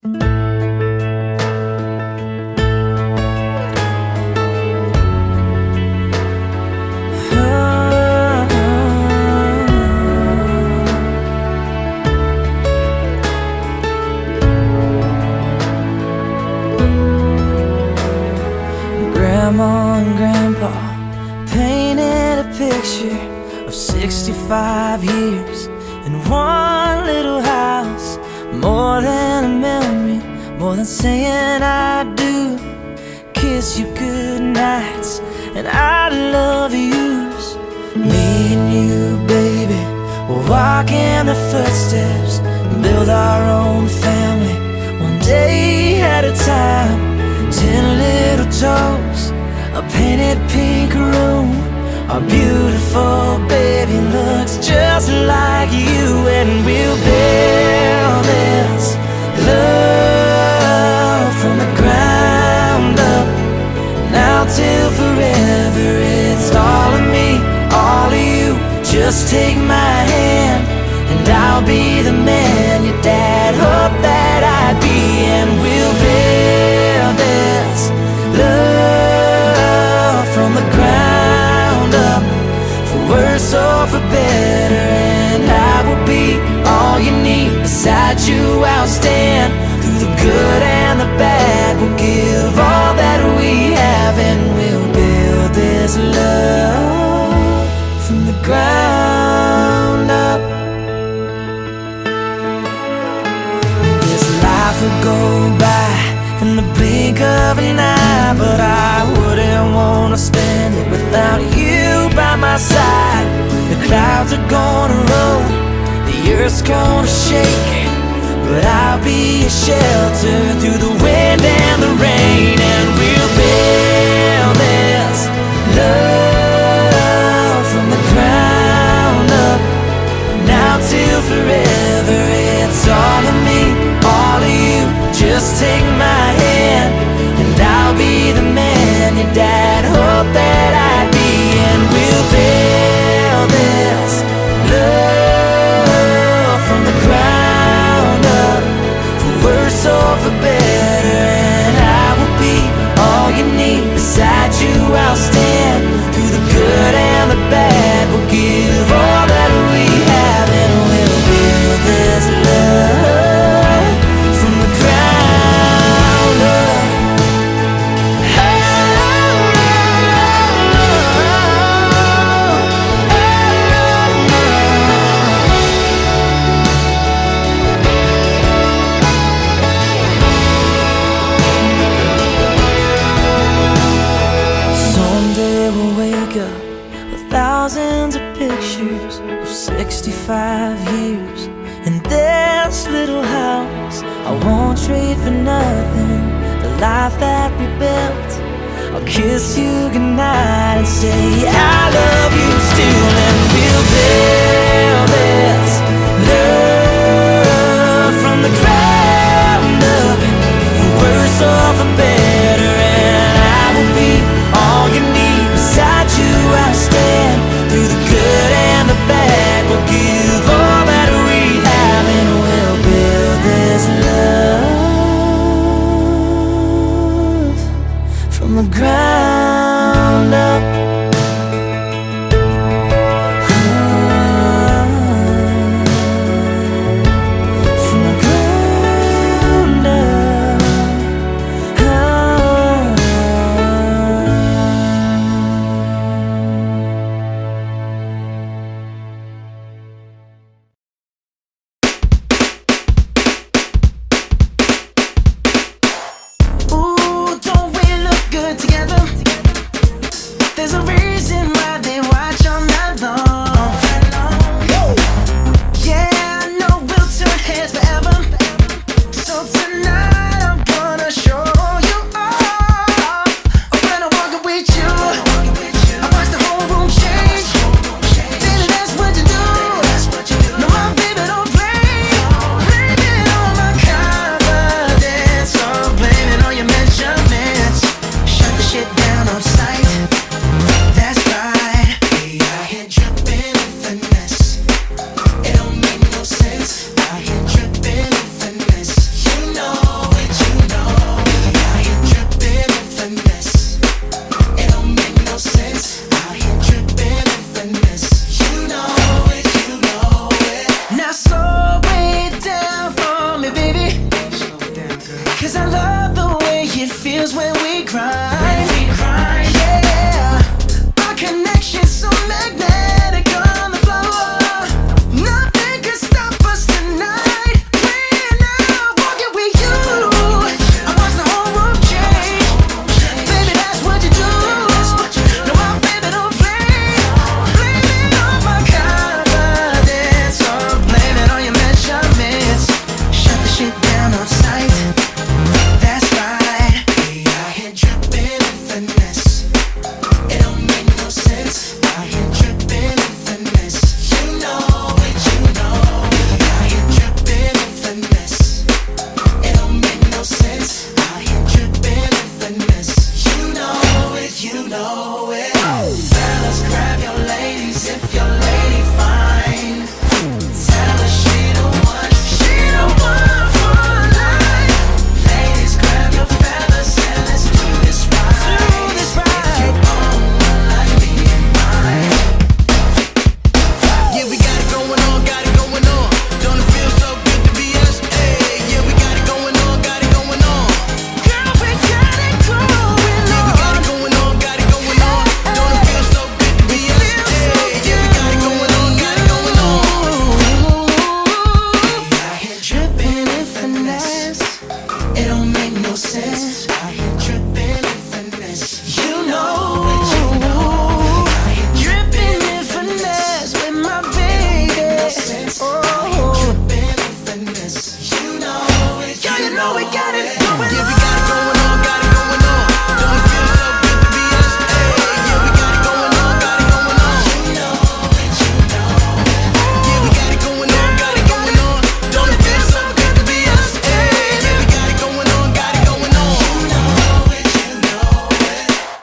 Grandma and Grandpa painted a picture of 65 years in one little house. More than a memory, more than saying I do. Kiss you good nights and I love yous. Me and you, baby, we'll walk in the footsteps and build our own family, one day at a time. 10 little toes, a painted pink room. Our beautiful baby looks just like you. And we'll build this love from the ground up. Now till forever, it's all of me, all of you. Just take my hand and I'll be the man your dad hoped that I'd be. And we'll build this love from the ground up, for worse or for better. And I will be all you need. Beside you I'll stand through the good and the bad. We'll give all that we have and we'll build this love from the ground up. This life will go by in the blink of an eye, but I wouldn't want to spend it without you by my side. The clouds are gonna roll, the earth's gonna shake, but I'll be a shelter through the wind and the rain. And we'll build this love from the ground up. Now till forever, it's all of me, all of you. Just take my hand and I'll be the man your dad hoped that I'd be. And we'll build this love from the ground up, for worse or for better. And I will be all you need. Beside you I'll stand through the good and the bad. We'll give all that we have and we'll build this love from the ground up. Someday we'll wake up with thousands of pictures of 65 years in this little house. I won't trade for nothing the life that we built. I'll kiss you goodnight and say I love you still. And we'll build this love from the ground up, for worse or for better. And I will be all you need. Beside you I'll stand through the good and the bad. We'll give all that we have and we'll build this love from the ground up. It don't make no sense. I ain't tripping in finesse. You know, dripping in finesse with my baby. Oh, tripping in finesse. You know, girl, you know we got it going on.